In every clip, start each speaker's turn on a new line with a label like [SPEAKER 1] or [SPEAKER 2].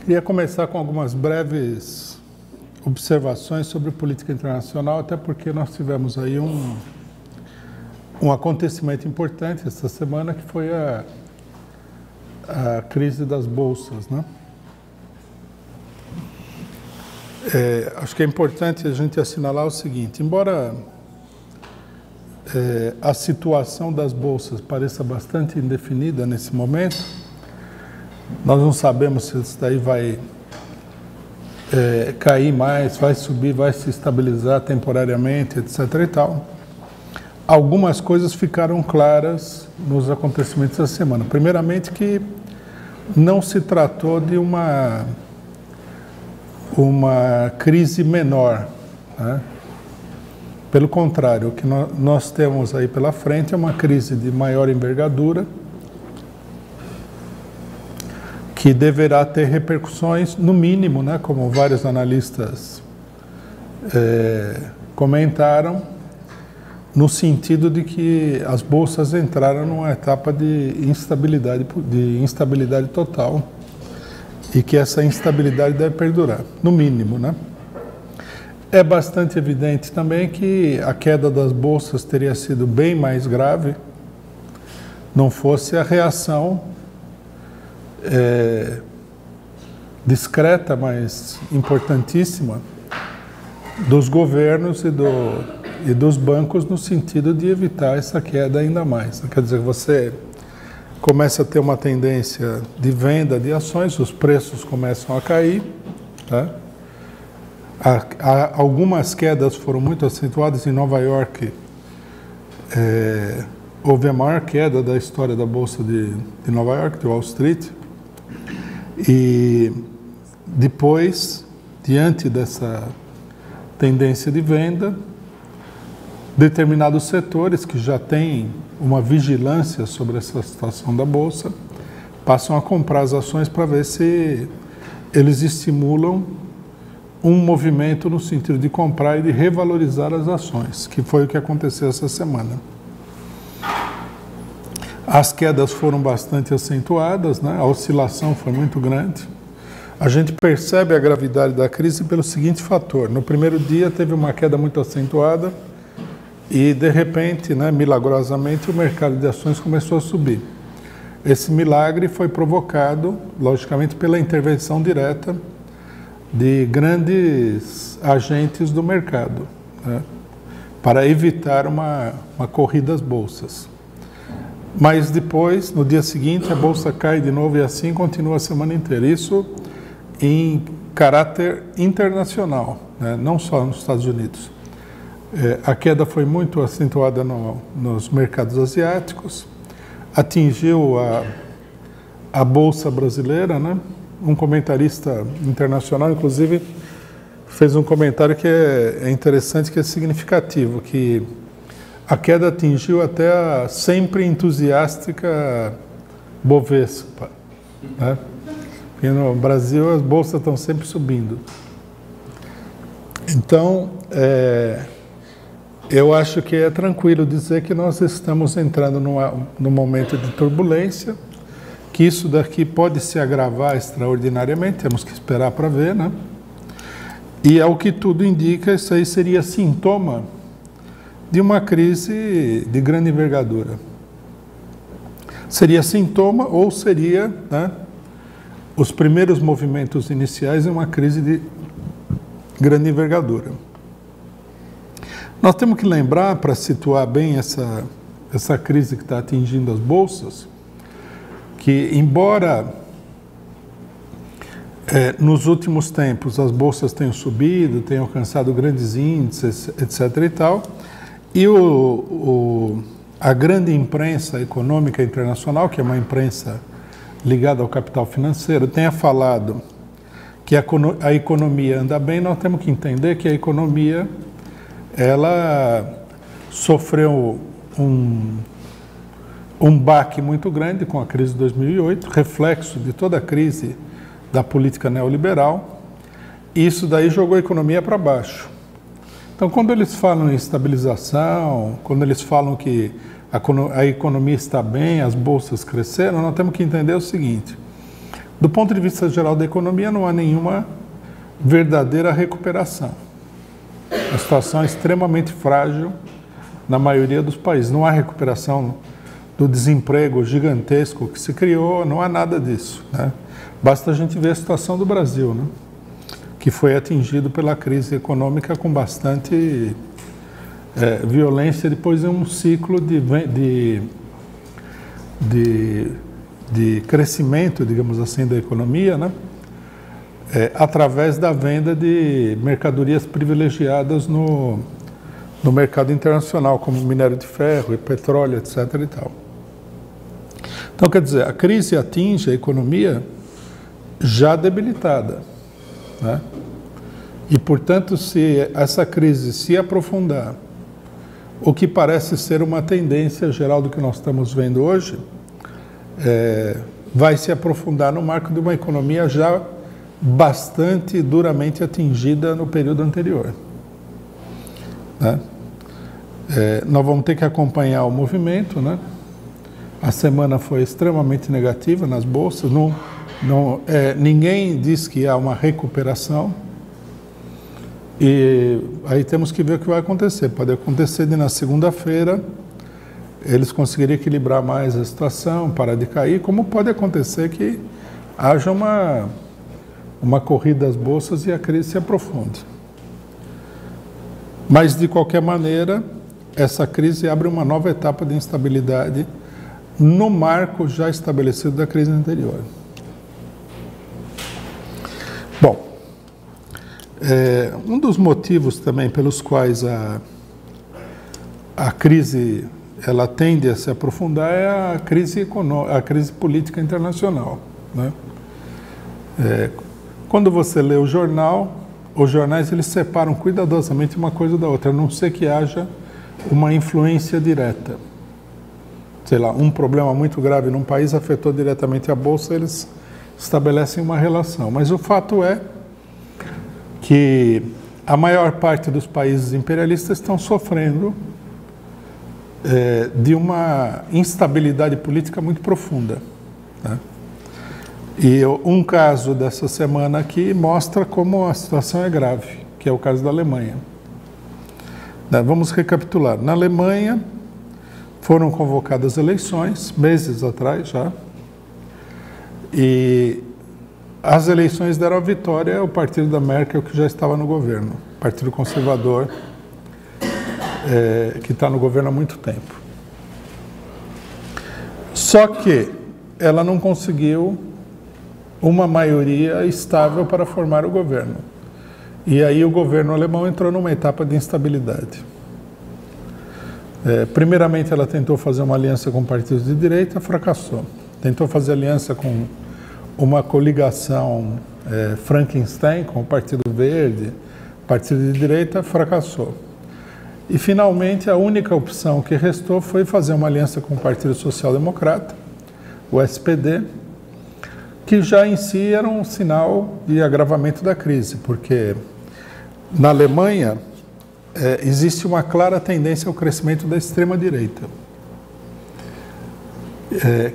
[SPEAKER 1] Queria começar com algumas breves observações sobre política internacional, até porque nós tivemos aí um acontecimento importante esta semana, que foi a crise das bolsas, né? Acho que é importante a gente assinalar o seguinte: embora a situação das bolsas pareça bastante indefinida nesse momento, nós não sabemos se isso daí vai cair mais, vai subir, vai se estabilizar temporariamente, etc. e tal. Algumas coisas ficaram claras nos acontecimentos da semana. Primeiramente, que não se tratou de uma crise menor, né? Pelo contrário, o que nós temos aí pela frente é uma crise de maior envergadura, que deverá ter repercussões, no mínimo, né, como vários analistas comentaram, no sentido de que as bolsas entraram numa etapa de instabilidade total, e que essa instabilidade deve perdurar, no mínimo, né? É bastante evidente também que a queda das bolsas teria sido bem mais grave, não fosse a reação discreta, mas importantíssima, dos governos e dos bancos, no sentido de evitar essa queda ainda mais. Quer dizer, você começa a ter uma tendência de venda de ações, os preços começam a cair, tá? Algumas quedas foram muito acentuadas. Em Nova York, houve a maior queda da história da Bolsa de Nova York, de Wall Street. E depois, diante dessa tendência de venda, determinados setores que já têm uma vigilância sobre essa situação da Bolsa passam a comprar as ações para ver se eles estimulam um movimento no sentido de comprar e de revalorizar as ações, que foi o que aconteceu essa semana. As quedas foram bastante acentuadas, né? A oscilação foi muito grande. A gente percebe a gravidade da crise pelo seguinte fator: no primeiro dia teve uma queda muito acentuada e, de repente, né, milagrosamente, o mercado de ações começou a subir. Esse milagre foi provocado, logicamente, pela intervenção direta de grandes agentes do mercado, né, para evitar uma corrida às bolsas. Mas depois, no dia seguinte, a bolsa cai de novo e assim continua a semana inteira. Isso em caráter internacional, né? Não só nos Estados Unidos. A queda foi muito acentuada nos mercados asiáticos, atingiu a bolsa brasileira, né? Um comentarista internacional, inclusive, fez um comentário que é interessante, que é significativo, que a queda atingiu até a sempre entusiástica Bovespa, né? E no Brasil as bolsas estão sempre subindo. Então, eu acho que é tranquilo dizer que nós estamos entrando num momento de turbulência, que isso daqui pode se agravar extraordinariamente, temos que esperar para ver, né? E ao que tudo indica, isso aí seria sintoma de uma crise de grande envergadura. Seria sintoma ou seria, né, os primeiros movimentos iniciais de uma crise de grande envergadura. Nós temos que lembrar, para situar bem essa crise que está atingindo as bolsas, que embora nos últimos tempos as bolsas tenham subido, tenham alcançado grandes índices, etc. e tal, e a grande imprensa econômica internacional, que é uma imprensa ligada ao capital financeiro, tenha falado que a economia anda bem, nós temos que entender que a economia, ela sofreu um baque muito grande com a crise de 2008, reflexo de toda a crise da política neoliberal, e isso daí jogou a economia para baixo. Então, quando eles falam em estabilização, quando eles falam que a economia está bem, as bolsas cresceram, nós temos que entender o seguinte: Do ponto de vista geral da economia, não há nenhuma verdadeira recuperação. A situação é extremamente frágil na maioria dos países. Não há recuperação do desemprego gigantesco que se criou, não há nada disso, né? Basta a gente ver a situação do Brasil, né? Que foi atingido pela crise econômica com bastante violência depois de um ciclo de crescimento, digamos assim, da economia, né? Através da venda de mercadorias privilegiadas no mercado internacional, como minério de ferro e petróleo, etc. e tal. Então, quer dizer, a crise atinge a economia já debilitada, né? E, portanto, se essa crise se aprofundar, o que parece ser uma tendência geral do que nós estamos vendo hoje, vai se aprofundar no marco de uma economia já bastante duramente atingida no período anterior, né? Nós vamos ter que acompanhar o movimento, né? A semana foi extremamente negativa nas bolsas, ninguém diz que há uma recuperação, e aí temos que ver o que vai acontecer. Pode acontecer de na segunda-feira eles conseguirem equilibrar mais a situação, parar de cair, como pode acontecer que haja uma corrida às bolsas e a crise se aprofunde. Mas, de qualquer maneira, essa crise abre uma nova etapa de instabilidade no marco já estabelecido da crise anterior. Bom, um dos motivos também pelos quais a crise ela tende a se aprofundar é a crise política internacional, né? Quando você lê o jornal, os jornais eles separam cuidadosamente uma coisa da outra, a não ser que haja uma influência direta. Sei lá, um problema muito grave num país afetou diretamente a bolsa, eles estabelecem uma relação. Mas o fato é que a maior parte dos países imperialistas estão sofrendo de uma instabilidade política muito profunda, né? E um caso dessa semana aqui mostra como a situação é grave, que é o caso da Alemanha. Vamos recapitular. Na Alemanha foram convocadas eleições, meses atrás já, e as eleições deram a vitória ao partido da Merkel, que já estava no governo, Partido Conservador, que está no governo há muito tempo. Só que ela não conseguiu uma maioria estável para formar o governo. E aí o governo alemão entrou numa etapa de instabilidade. Primeiramente, ela tentou fazer uma aliança com partidos de direita, fracassou. Tentou fazer aliança com uma coligação Frankenstein, com o Partido Verde, partido de direita, fracassou. E, finalmente, a única opção que restou foi fazer uma aliança com o Partido Social Democrata, o SPD, que já em si era um sinal de agravamento da crise, porque na Alemanha existe uma clara tendência ao crescimento da extrema-direita,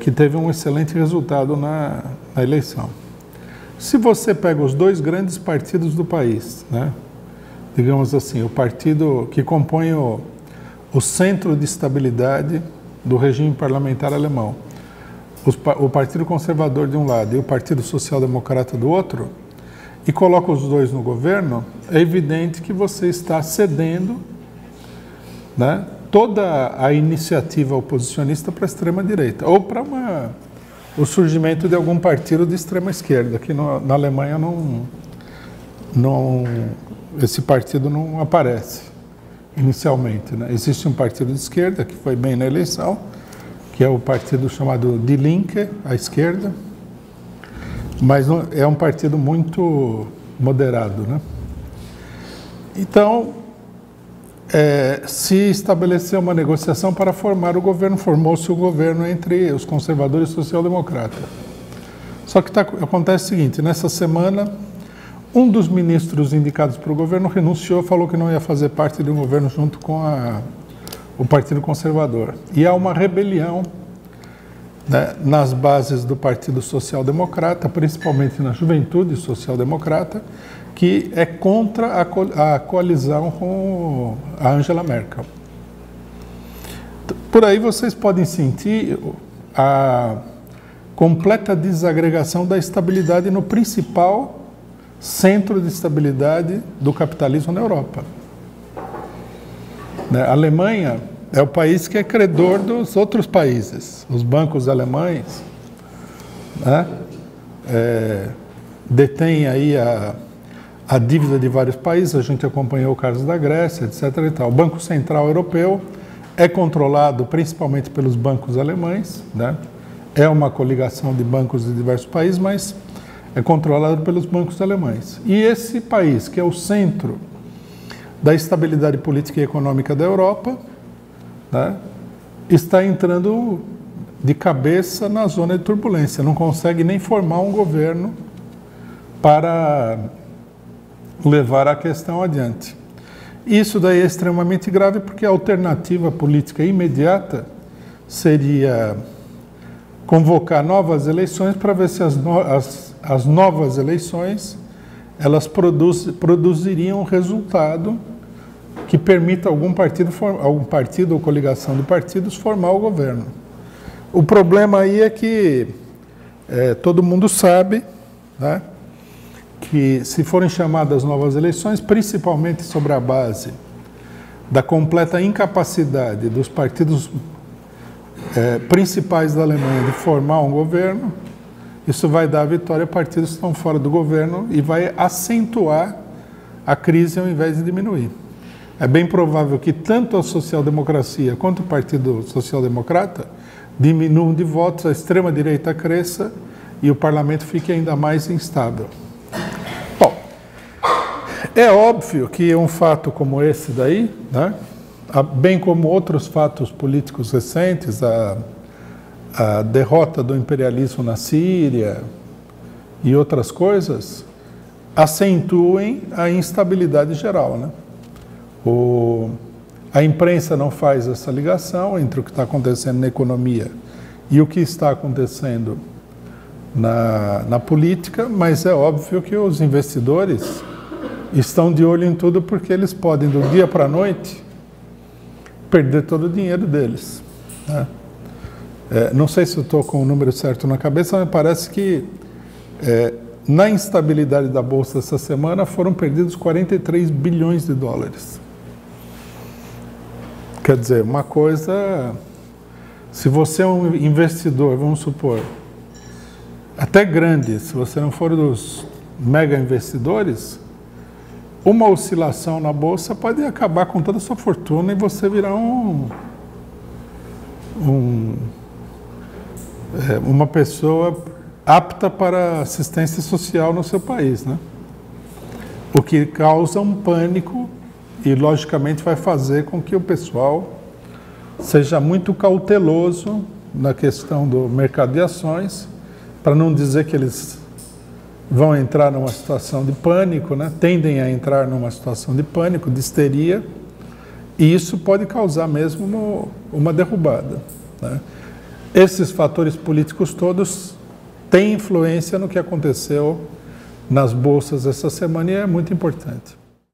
[SPEAKER 1] que teve um excelente resultado na eleição. Se você pega os dois grandes partidos do país, né, digamos assim, o partido que compõe o centro de estabilidade do regime parlamentar alemão, o Partido Conservador de um lado e o Partido Social Democrata do outro, e coloca os dois no governo, é evidente que você está cedendo, né, toda a iniciativa oposicionista para a extrema-direita, ou para o surgimento de algum partido de extrema-esquerda, que na Alemanha esse partido não aparece inicialmente, né? Existe um partido de esquerda que foi bem na eleição, que é o partido chamado Die Linke, à esquerda, mas é um partido muito moderado, né? Então, se estabeleceu uma negociação para formar o governo, formou-se o governo entre os conservadores e social-democratas. Só que acontece o seguinte, nessa semana, um dos ministros indicados para o governo renunciou, falou que não ia fazer parte de um governo junto com o Partido Conservador. E há uma rebelião né, nas bases do Partido Social Democrata, principalmente na juventude social democrata, que é contra a coalizão com a Angela Merkel. Por aí vocês podem sentir a completa desagregação da estabilidade no principal centro de estabilidade do capitalismo na Europa. A Alemanha é o país que é credor dos outros países. Os bancos alemães, né, detêm aí a dívida de vários países. A gente acompanhou o caso da Grécia, etc. e tal. O Banco Central Europeu é controlado principalmente pelos bancos alemães, né? É uma coligação de bancos de diversos países, mas é controlado pelos bancos alemães. E esse país, que é o centro da estabilidade política e econômica da Europa, né, está entrando de cabeça na zona de turbulência, não consegue nem formar um governo para levar a questão adiante. Isso daí é extremamente grave porque a alternativa política imediata seria convocar novas eleições para ver se as novas eleições elas produziriam um resultado que permita algum partido ou coligação de partidos formar o governo. O problema aí é que todo mundo sabe, né, que se forem chamadas novas eleições, principalmente sobre a base da completa incapacidade dos partidos principais da Alemanha de formar um governo, isso vai dar a vitória a partidos que estão fora do governo e vai acentuar a crise ao invés de diminuir. É bem provável que tanto a social-democracia quanto o Partido Social-Democrata diminuam de votos, a extrema-direita cresça e o parlamento fique ainda mais instável. Bom, é óbvio que um fato como esse daí, né, bem como outros fatos políticos recentes, a derrota do imperialismo na Síria e outras coisas, acentuem a instabilidade geral, né? A imprensa não faz essa ligação entre o que está acontecendo na economia e o que está acontecendo na política, mas é óbvio que os investidores estão de olho em tudo porque eles podem, do dia para a noite, perder todo o dinheiro deles, né? Não sei se eu estou com o número certo na cabeça, mas parece que na instabilidade da Bolsa essa semana foram perdidos 43 bilhões de dólares. Quer dizer, uma coisa, se você é um investidor, vamos supor, até grande, se você não for dos mega investidores, uma oscilação na Bolsa pode acabar com toda a sua fortuna e você virar uma pessoa apta para assistência social no seu país, né? O que causa um pânico e, logicamente, vai fazer com que o pessoal seja muito cauteloso na questão do mercado de ações, para não dizer que eles vão entrar numa situação de pânico, né? Tendem a entrar numa situação de pânico, de histeria, e isso pode causar mesmo uma derrubada, né? Esses fatores políticos todos têm influência no que aconteceu nas bolsas essa semana e é muito importante.